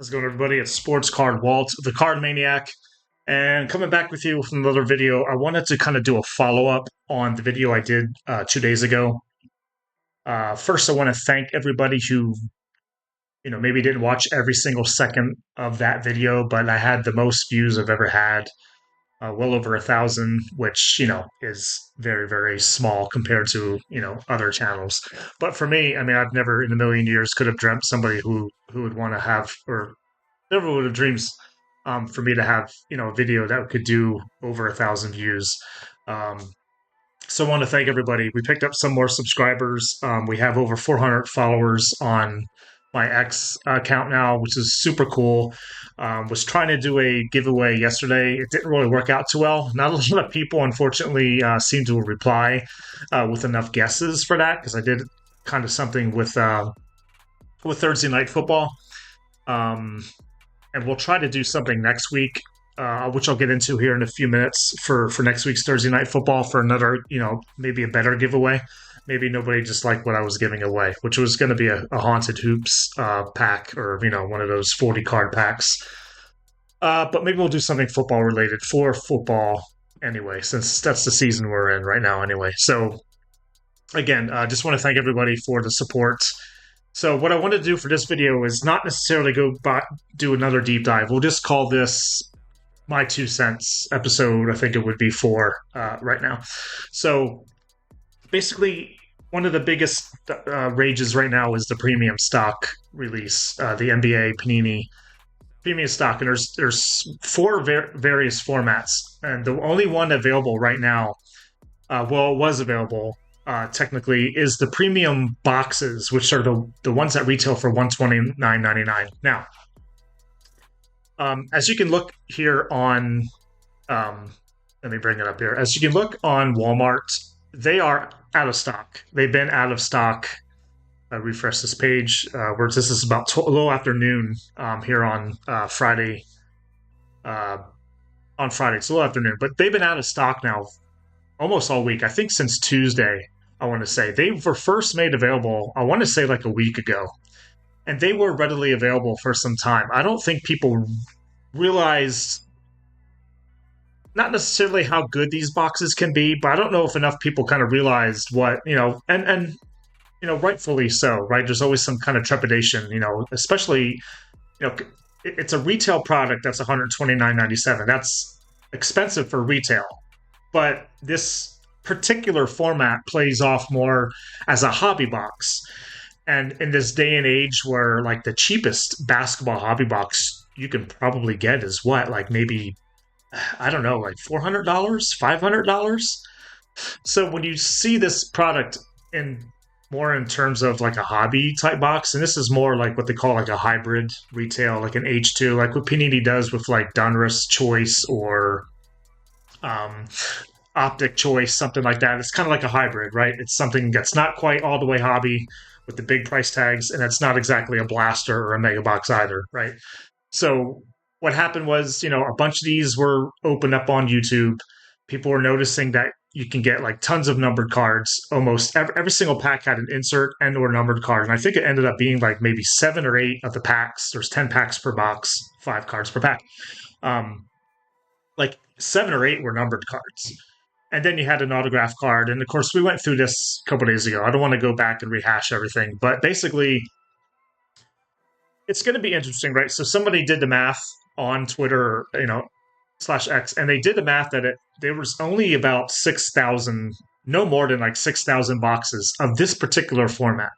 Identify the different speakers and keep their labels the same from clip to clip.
Speaker 1: How's it going, everybody? It's Sports Card Walt, the Card Maniac, and coming back with you with another video. I wanted to kind of do a follow up on the video I did 2 days ago. First, I want to thank everybody who, maybe didn't watch every single second of that video, but I had the most views I've ever had, well over 1,000, which is very, very small compared to other channels. But for me, I mean, I've never in a million years could have dreamt somebody who would want to have or never would have dreams for me to have a video that could do over 1,000 views. Um, so I want to thank everybody. We picked up some more subscribers. We have over 400 followers on my X account now, which is super cool. Was trying to do a giveaway yesterday. It didn't really work out too well. Not a lot of people, unfortunately, seem to reply with enough guesses for that because I did kind of something with Thursday Night Football. And we'll try to do something next week, which I'll get into here in a few minutes for next week's Thursday Night Football for another, maybe a better giveaway. Maybe nobody just liked what I was giving away, which was going to be a Haunted Hoops pack or, one of those 40 card packs. But maybe we'll do something football related for football anyway, since that's the season we're in right now anyway. So, again, just want to thank everybody for the support. So what I want to do for this video is not necessarily do another deep dive. We'll just call this my 2 cents episode. I think it would be 4 right now. So basically, one of the biggest rages right now is the premium stock release, the NBA Panini premium stock. And there's 4 various formats. And the only one available right now, it was available, technically, is the premium boxes, which are the ones that retail for $129.99. Now, as you can look here on, let me bring it up here. As you can look on Walmart, they are out of stock. They've been out of stock. Refresh this page, where this is about a little after noon here on Friday. On Friday, it's a little afternoon, but they've been out of stock now almost all week. I think since Tuesday, I want to say. They were first made available, I want to say like a week ago. And they were readily available for some time. I don't think people realized not necessarily how good these boxes can be, but I don't know if enough people kind of realized what, and rightfully so, right? There's always some kind of trepidation, especially, it's a retail product that's $129.97. That's expensive for retail. But this particular format plays off more as a hobby box. And in this day and age where like the cheapest basketball hobby box you can probably get is what? Like maybe, I don't know, like $400, $500. So when you see this product in terms of like a hobby type box, and this is more like what they call like a hybrid retail, like an H2, like what Panini does with like Donruss Choice or Optic Choice, something like that. It's kind of like a hybrid, right? It's something that's not quite all the way hobby with the big price tags, and it's not exactly a blaster or a mega box either, right? So what happened was, a bunch of these were opened up on YouTube. People were noticing that you can get like tons of numbered cards. Almost every single pack had an insert and or numbered card. And I think it ended up being like maybe 7 or 8 of the packs. There's 10 packs per box, 5 cards per pack. Like 7 or 8 were numbered cards. And then you had an autograph card. And of course, we went through this a couple days ago. I don't want to go back and rehash everything. But basically, it's going to be interesting, right? So somebody did the math on Twitter, /X, and they did the math that there was only about 6,000, no more than like 6,000 boxes of this particular format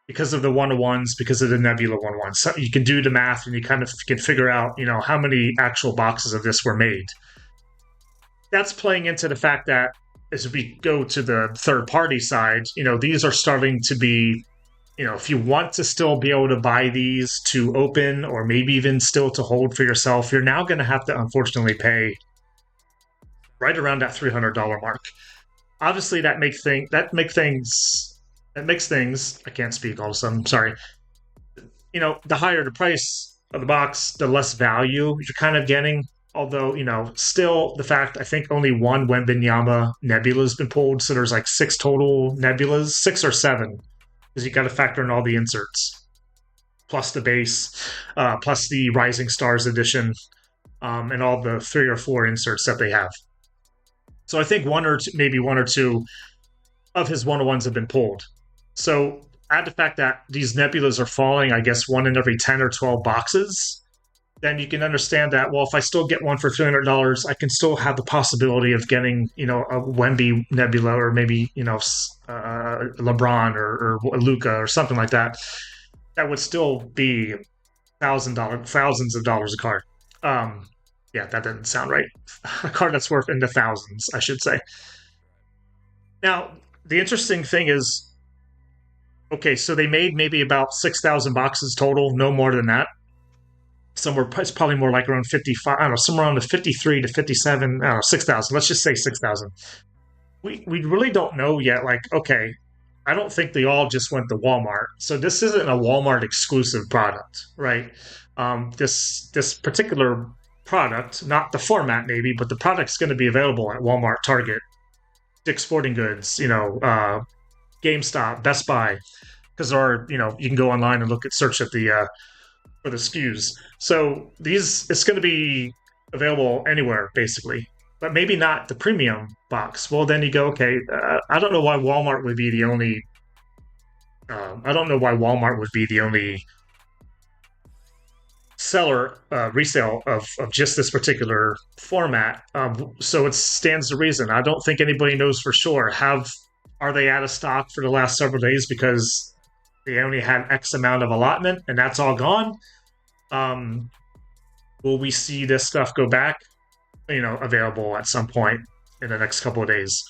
Speaker 1: because of the 1-to-1s, because of the Nebula 1-to-1s. So you can do the math and you kind of can figure out, how many actual boxes of this were made. That's playing into the fact that as we go to the third party side, these are starting to be, if you want to still be able to buy these to open or maybe even still to hold for yourself, you're now going to have to unfortunately pay right around that $300 mark. Obviously, that makes things. I can't speak all of a sudden. Sorry. The higher the price of the box, the less value you're kind of getting. Although, still the fact I think only 1 Wembanyama nebula has been pulled, so there's like 6 total nebulas, 6 or 7. Because you got to factor in all the inserts. plus the base, plus the Rising Stars edition, and all the 3 or 4 inserts that they have. So I think one or two, maybe one or two of his 101s have been pulled. So add the fact that these nebulas are falling, I guess, one in every 10 or 12 boxes, then you can understand that, well, if I still get one for $300, I can still have the possibility of getting, a Wemby Nebula, or maybe, LeBron or Luca or something like that. That would still be thousands of dollars a card. Yeah, that didn't sound right. A card that's worth in the thousands, I should say. Now, the interesting thing is, okay, so they made maybe about 6,000 boxes total, no more than that. Somewhere, it's probably more like around 55, I don't know, somewhere around the 53 to 57, I don't know, 6,000. Let's just say 6,000. We really don't know yet. Like, okay, I don't think they all just went to Walmart. So this isn't a Walmart exclusive product, right? This particular product, not the format maybe, but the product's going to be available at Walmart, Target, Dick's Sporting Goods, GameStop, Best Buy, because there are, you can go online and search at the for the SKUs. So it's going to be available anywhere basically, but maybe not the premium box. Well, then you go, okay, I don't know why Walmart would be the only. I don't know why Walmart would be the only seller resale of just this particular format. So it stands to reason. I don't think anybody knows for sure. Are they out of stock for the last several days because they only had X amount of allotment and that's all gone? Will we see this stuff go back, available at some point in the next couple of days?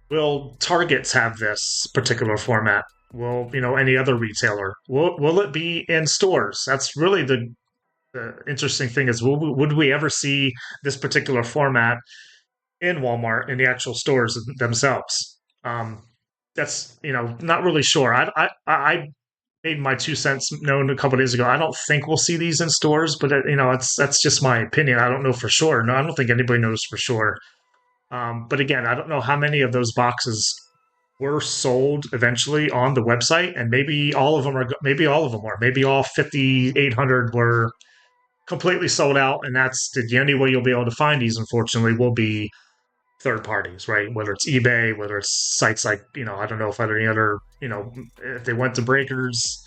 Speaker 1: Will Targets have this particular format? Will, any other retailer? Will it be in stores? That's really the interesting thing is, would we ever see this particular format in Walmart, in the actual stores themselves? That's, not really sure. I made my 2 cents known a couple of days ago. I don't think we'll see these in stores, but that's just my opinion. I don't know for sure. No, I don't think anybody knows for sure. But again, I don't know how many of those boxes were sold eventually on the website, and maybe all of them were. Maybe all 5,800 were completely sold out, and that's the only way you'll be able to find these. Unfortunately, will be third parties, right? Whether it's eBay, whether it's sites like, I don't know if any other, if they went to breakers,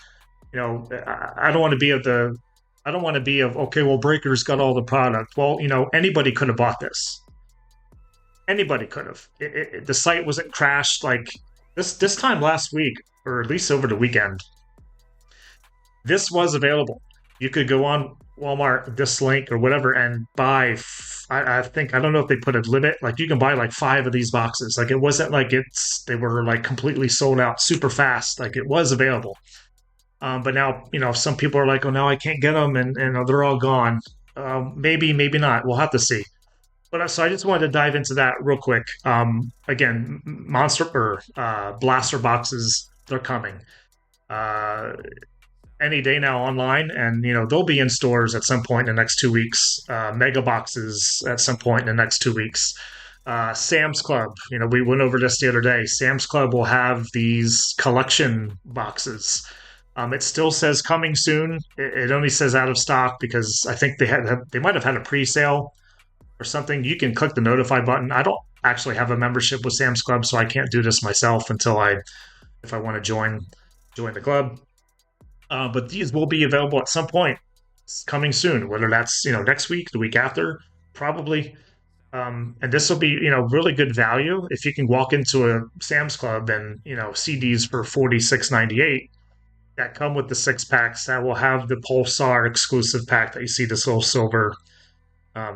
Speaker 1: I don't want to be okay, well, breakers got all the product. Well, anybody could have bought this. Anybody could have. The site wasn't crashed like this time last week, or at least over the weekend. This was available. You could go on Walmart, this link or whatever, and buy. I think, I don't know if they put a limit. Like, you can buy like 5 of these boxes. Like, it wasn't like they were like completely sold out super fast. Like, it was available. But now, some people are like, oh, now I can't get them, and they're all gone. Maybe not. We'll have to see. But so I just wanted to dive into that real quick. Again, monster or blaster boxes, they're coming any day now online, and they'll be in stores at some point in the next 2 weeks. Mega boxes at some point in the next 2 weeks. Sam's Club, we went over this the other day. Sam's Club will have these collection boxes. It still says coming soon. It only says out of stock because I think they might have had a pre-sale or something. You can click the notify button. I don't actually have a membership with Sam's Club, so I can't do this myself until if I want to join the club. But these will be available at some point coming soon, whether that's, next week, the week after, probably. And this will be, really good value. If you can walk into a Sam's Club and, see these for $46.98 that come with the 6-packs that will have the Pulsar exclusive pack that you see, this little silver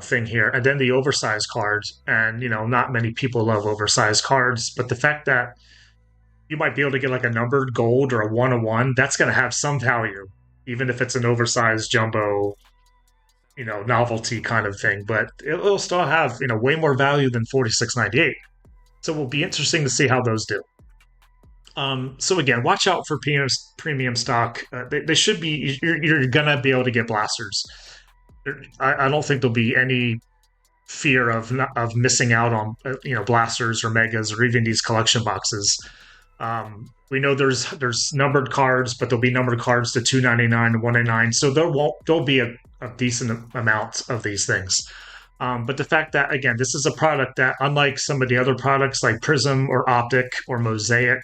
Speaker 1: thing here, and then the oversized cards. And, not many people love oversized cards, but the fact that you might be able to get like a numbered gold or a 101, that's going to have some value, even if it's an oversized jumbo, novelty kind of thing. But it'll still have, way more value than $46.98. So it will be interesting to see how those do. So again, watch out for premium stock. They should be. You're gonna be able to get blasters. I don't think there'll be any fear of missing out on blasters or megas or even these collection boxes. We know there's numbered cards, but there'll be numbered cards to 299 and 199. So there'll be a decent amount of these things. But the fact that, again, this is a product that, unlike some of the other products like Prism or Optic or Mosaic,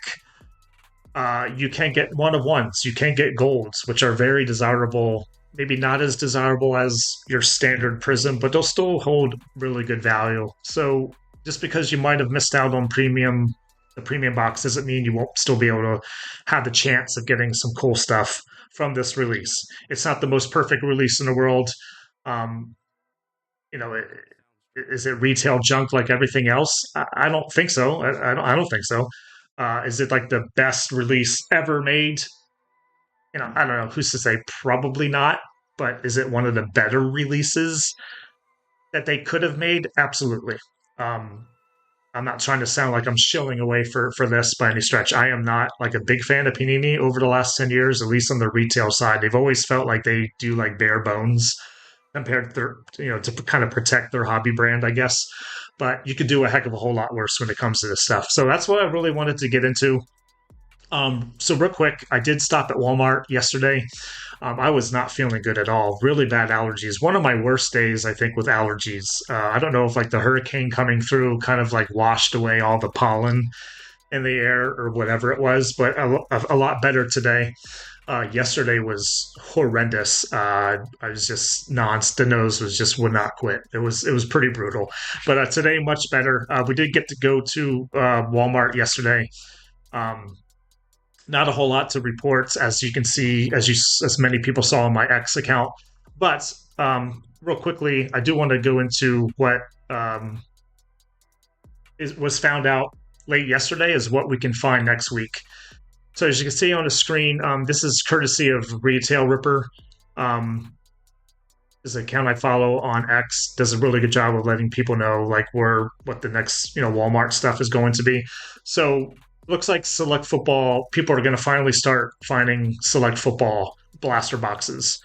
Speaker 1: you can get one of ones. You can get golds, which are very desirable. Maybe not as desirable as your standard Prism, but they'll still hold really good value. So just because you might have missed out on the premium box doesn't mean you won't still be able to have the chance of getting some cool stuff from this release. It's not the most perfect release in the world. Um, you know, is it retail junk like everything else? I don't think so. I don't think so. Is it like the best release ever made? I don't know who's to say. Probably not. But is it one of the better releases that they could have made? Absolutely. Um, I'm not trying to sound like I'm shilling away for this by any stretch. I am not like a big fan of Panini over the last 10 years, at least on the retail side. They've always felt like they do like bare bones compared to their, to kind of protect their hobby brand, I guess. But you could do a heck of a whole lot worse when it comes to this stuff. So that's what I really wanted to get into. So real quick, I did stop at Walmart yesterday. I was not feeling good at all. Really bad allergies. One of my worst days, I think, with allergies. I don't know if like the hurricane coming through kind of like washed away all the pollen in the air or whatever it was, but a lot better today. Yesterday was horrendous. I was just the nose was just would not quit. It was pretty brutal. But today much better. We did get to go to Walmart yesterday. Um, Not a whole lot to report, as you can see, as many people saw on my X account. But real quickly, I do want to go into what was found out late yesterday is what we can find next week. So as you can see on the screen, this is courtesy of Retail Ripper. This account I follow on X does a really good job of letting people know like what the next Walmart stuff is going to be. So looks like Select Football people are going to finally start finding Select Football blaster boxes.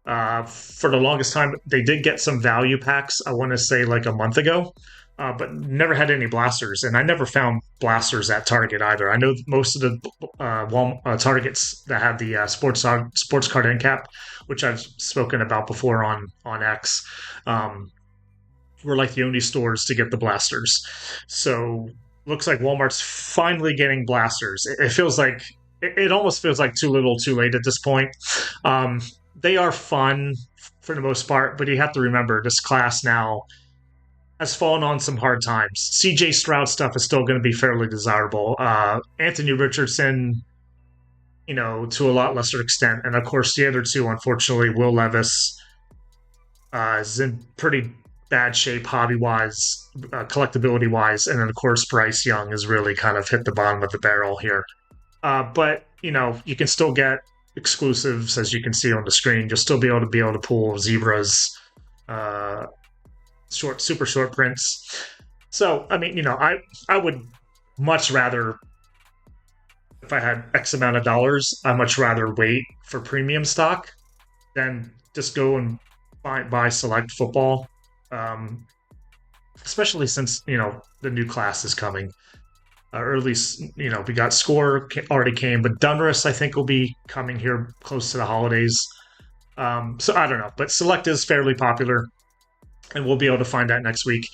Speaker 1: For the longest time, they did get some value packs. I want to say like a month ago, but never had any blasters, and I never found blasters at Target either. I know most of the Targets that have the sports card end cap, which I've spoken about before on X, were like the only stores to get the blasters. So looks like Walmart's finally getting blasters. It feels like it almost feels like too little, too late at this point. Um, they are fun for the most part, but you have to remember this class now has fallen on some hard times. CJ Stroud stuff is still going to be fairly desirable. Anthony Richardson, to a lot lesser extent. And of course, the other two, unfortunately, Will Levis is in pretty bad shape hobby wise, collectability wise. And then, of course, Bryce Young has really kind of hit the bottom of the barrel here. But, you can still get exclusives, as you can see on the screen. You'll still be able to pull zebras, super short prints. So, I mean, I would much rather, if I had X amount of dollars, I'd much rather wait for premium stock than just go and buy Select Football. Especially since, the new class is coming. Or at least, we got Score already came, but Dunris, I think, will be coming here close to the holidays. So I don't know, but Select is fairly popular, and we'll be able to find that next week,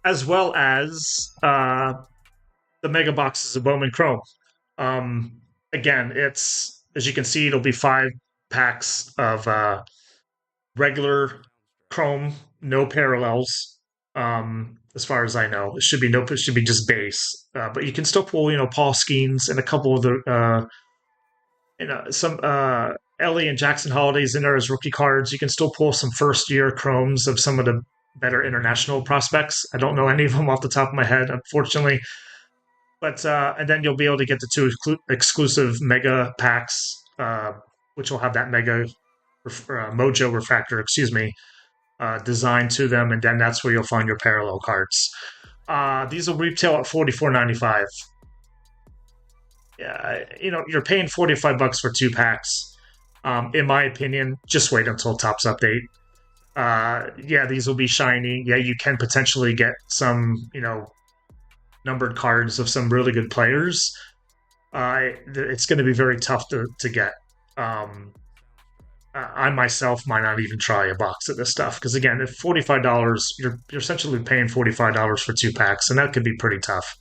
Speaker 1: as well as the mega boxes of Bowman Chrome. Again, it's, as you can see, it'll be 5 packs of regular Chrome, no parallels. As far as I know, it should be just base, but you can still pull, Paul Skeens and a couple of the, some Ellie and Jackson Holidays in there as rookie cards. You can still pull some first year Chromes of some of the better international prospects. I don't know any of them off the top of my head, unfortunately. But and then you'll be able to get the 2 exclusive mega packs, which will have that mega Mojo refractor, designed to them, and then that's where you'll find your parallel cards. These will retail at $44.95. Yeah, you're paying $45 for 2 packs. In my opinion, just wait until Topps update. Yeah, these will be shiny. Yeah, you can potentially get some, numbered cards of some really good players. it's going to be very tough to get. Um, I myself might not even try a box of this stuff because again, if $45, you're essentially paying $45 for 2 packs, and that could be pretty tough.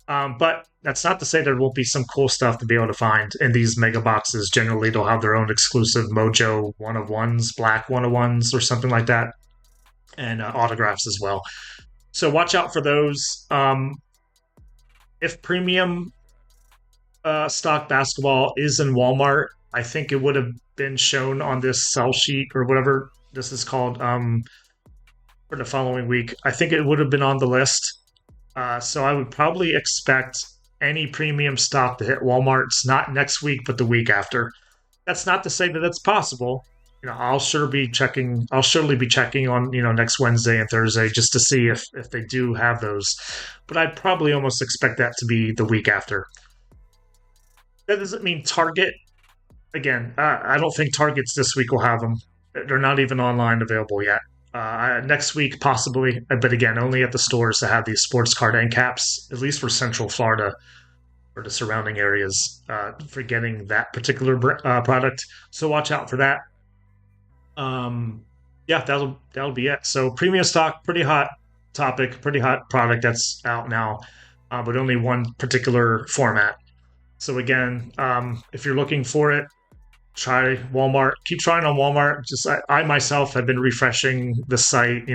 Speaker 1: But that's not to say there won't be some cool stuff to be able to find in these mega boxes. Generally, they'll have their own exclusive Mojo one of ones, black one of ones, or something like that, and autographs as well. So watch out for those. If premium stock basketball is in Walmart, I think it would have been shown on this sell sheet or whatever this is called for the following week. I think it would have been on the list. So I would probably expect any premium stock to hit Walmart's not next week, but the week after. That's not to say that it's possible. I'll surely be checking. I'll surely be checking on next Wednesday and Thursday just to see if they do have those. But I'd probably almost expect that to be the week after. That doesn't mean Target. Again, I don't think Targets this week will have them. They're not even online available yet. Next week, possibly, but again, only at the stores that have these sports card end caps, at least for Central Florida or the surrounding areas, for getting that particular product. So watch out for that. Yeah, that'll be it. So premium stock, pretty hot topic, pretty hot product that's out now, but only one particular format. So again, if you're looking for it, try Walmart. Keep trying on Walmart. Just I myself have been refreshing the site,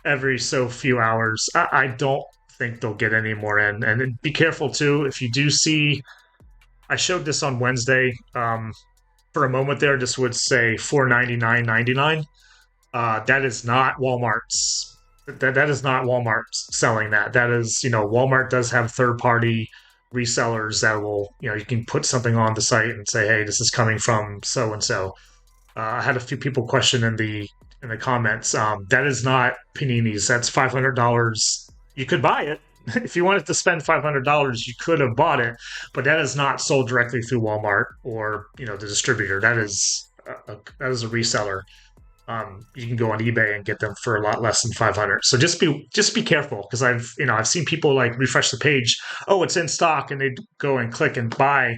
Speaker 1: every so few hours. I don't think they'll get any more in. And be careful too if you do see. I showed this on Wednesday. For a moment there, this would say $499.99. That is not Walmart's. That is not Walmart selling that. That is, Walmart does have third party resellers that will, you can put something on the site and say, hey, this is coming from so and so. I had a few people question in the comments. That is not Panini's. That's $500. You could buy it if you wanted to spend $500. You could have bought it, but that is not sold directly through Walmart or the distributor. That is a reseller. You can go on eBay and get them for a lot less than 500. So just be careful because I've seen people like refresh the page. Oh, it's in stock, and they go and click and buy,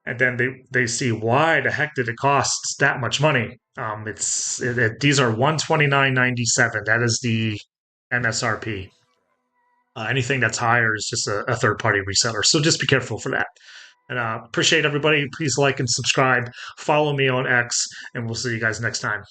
Speaker 1: and then they see why the heck did it cost that much money? These are $129.97. That is the MSRP. Anything that's higher is just a third party reseller. So just be careful for that. And appreciate everybody. Please like and subscribe. Follow me on X, and we'll see you guys next time.